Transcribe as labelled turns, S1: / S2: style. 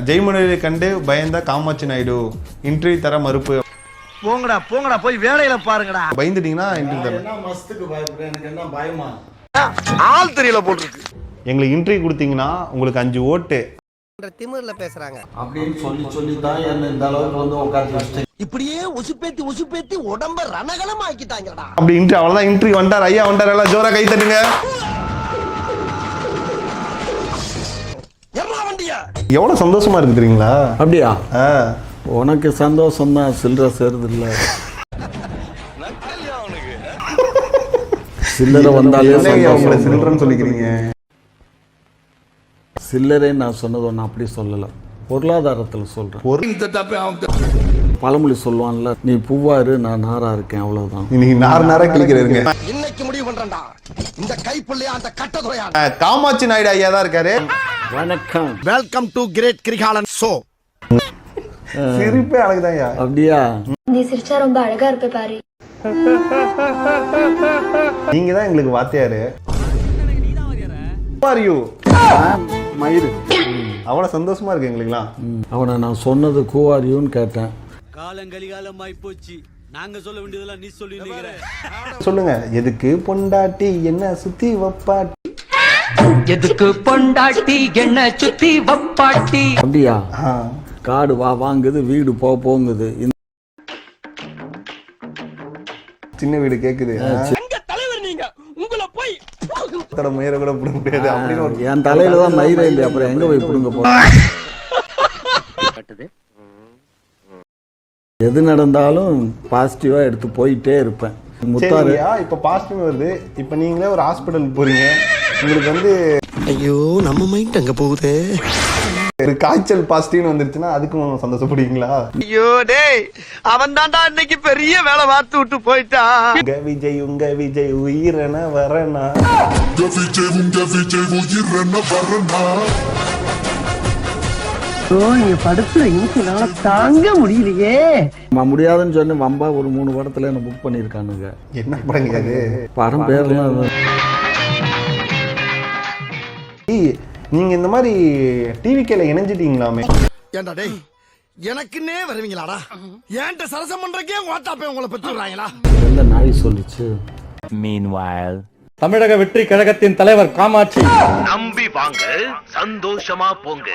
S1: ஜெயமொழியை கண்டு பயந்த காமாட்சி நாயுடு இன்டர்வியூ தர மறுப்பு.
S2: போங்கடா போங்கடா போய் வேலையில பாருங்கடா.
S1: பயந்துட்டீங்கன்னா இன்டர்வியூ தர.
S3: என்ன மஸ்துக்கு பயப்படுறேன், எனக்கு என்ன பயமா?
S2: ஆள் தெரியல போட்டுருக்கு.
S1: எங்களுக்கு இன்டர்வியூ கொடுத்தீங்கன்னா உங்களுக்கு 5 ஓட்டு.
S4: திமிர்ல பேசுறாங்க
S3: அப்படின்னு சொல்லி தான் என்ன இந்த அளவுக்கு வந்து உட்காந்து வச்சுட்டு
S4: இப்படியே உசுப்பேத்தி உடம்ப ரணகலம் ஆக்கிட்டாங்கடா.
S1: அப்படி இன்டர்வியூ அவ்வளவுதான். இன்டர்வியூ வந்தார், ஐயா வந்தார், எல்லாம் ஜோரா கை தட்டுங்க. எவ்வளவு சந்தோஷமா இருக்கு தெரியுங்களா?
S3: அப்படியா? உனக்கு சந்தோஷம் தான், சில்லறை சேருது இல்ல. சில்லறை வந்தாலே
S1: உங்களை சில்லறன்னு சொல்லிக்கிறீங்க.
S3: சில்லறை நான் சொன்னது ஒன்று அப்படி சொல்லலை, பொருளாதாரத்தில் சொல்கிறேன். பழமொழி சொல்லுவான்ல, நீ பூவாரு நான் நாரா இருக்கேன், அவ்வளவுதான்.
S1: இன்னைக்கு நாரா கிளிக்கிறீங்க.
S4: இன்னைக்கு முடிவு பண்றேன்டா, இந்த கைப்புள்ளையா அந்த கட்டதுறையா.
S1: காமாட்சி நாயுடு ஐயா தான் இருக்காரு.
S3: வணக்கம்,
S4: welcome to great Kirikalan show.
S1: சிரிப்பே அழகுதான் ஐயா.
S3: அப்படியா?
S5: நீ சிரிச்சா ரொம்ப அழகா இருப்ப பாரு.
S1: நீங்க தான் எங்களுக்கு வாத்தியாரு.
S3: மயிறு
S1: அவ்வளவு சந்தோஷமா இருக்கு எங்களுக்குலாம்.
S3: அவனை நான் சொன்னது கூவாரியூன்னு கேட்டேன்.
S6: காலங்கலிகாலமாய் போச்சு, நாங்க சொல்ல வேண்டியதெல்லாம் நீ சொல்லி
S1: சொல்லுங்க. எதுக்கு பொண்டாட்டி என்ன சுத்தி வப்பாட்டி,
S7: எதுக்கு பொண்டாட்டி என்ன சுத்தி வப்பாட்டி.
S3: அப்படியா? காடு வாங்குது, வீடு போங்குது.
S1: சின்ன வீடு கேக்குது. முயற கூட பிடிக்க முடியாது அப்படின்னு
S3: என் தலையில தான் மயிரே இல்லை, அப்புறம் எங்க போய் பிடுங்க போற? எது நடந்தாலும் பாசிட்டிவா எடுத்து போயிட்டே இருப்பேன். முத்தாரு
S1: இப்ப பாசிட்டிவ் வருது. இப்ப நீங்களே ஒரு ஹாஸ்பிடல் போறீங்க, உங்களுக்கு வந்து
S4: ஐயோ நம்ம மைண்ட் அங்க போகுது.
S1: ஒரு காய்ச்சல் பாசிட்டிவ்னு வந்துருச்சுன்னா அதுக்கும் சந்தோஷப்படுவீங்களா?
S2: ஐயோ டேய், அவன் தான்டா இன்னைக்கு பெரிய வேலை பார்த்து விட்டு போயிட்டான்.
S1: உங்க விஜய் உயிரன வரனா,
S2: தாங்க முடியலையே.
S3: முடியாதுன்னு சொன்ன வம்பா ஒரு 3 படத்துல என்ன புக் பண்ணிருக்கானுங்க.
S1: என்ன படங்க அது?
S3: படம் பேர்லாம்
S1: நீங்க இந்த மாதிரி டிவிக்கேல இணைஞ்சிட்டீங்களாமே?
S4: ஏண்டா டேய், எனக்குன்னே வருவீங்களாடா? ஏன்ட்ட சரசம் பண்றக்கே வாட்டாப்பே உங்களை பெற்று விடுறாங்களா?
S3: எந்த நாய் சொல்லிச்சு?
S6: மீன்வைல்
S8: தமிழக வெற்றி கழகத்தின் தலைவர் காமாட்சி.
S2: நம்பி வாங்க, சந்தோஷமா போங்க.